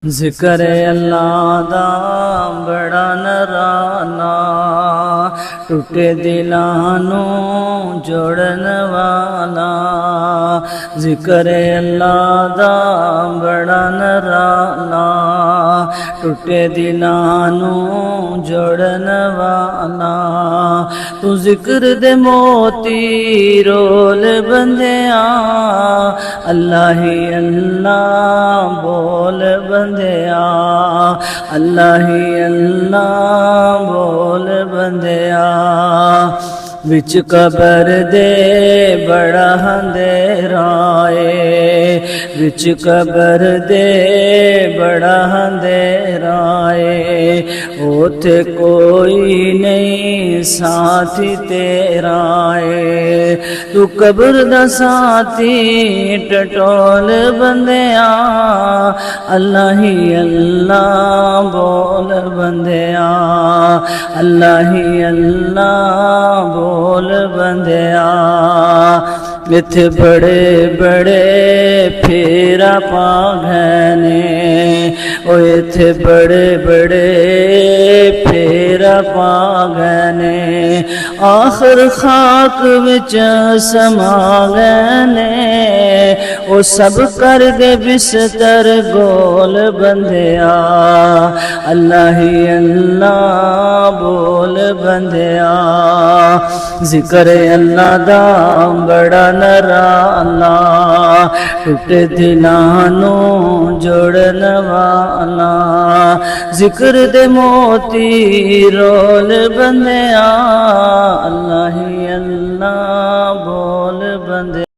जिक्र अल्लाह दा बड़ा नराना, टूटे दिलां नूं जोड़न वाला। जिक्र अल्लाह दा बड़ा नराना, टूटे दिलां नूं जोड़न वाला। तू जिक्र दे मोती रोल बंदिया, अल्लाह ही अल्लाह बोल बंदिया, अल्लाह ही अल्लाह बोल बंदिया। विच कबर दे बड़ा अंधेरा है, विच कबर दे बड़ा अंधेरा है। ओथे कोई नहीं साथी तेरा है, तू कब्र दा साथी टटोल बंदिया, अल्लाह ही अल्लाह बोल बंदिया, अल्लाह ही अल्लाह बोल बंदिया। इत्थे बड़े बड़े फेरा पा गए ने, ओ इत्थे बड़े बड़े फेरा पा गए ने। आखिर खाक विच समा गए ने, ओ सब कर दे बिस्तर गोल बंदिया, अल्लाह ही अल्लाह बोल बंदिया। जिक्र अल्लाह दा बड़ा नराना, टूटे दिलां नूं जोड़न वाला। जिक्र दे मोती रोल बंदिया, अल्लाह ही अल्लाह बोल बंदिया।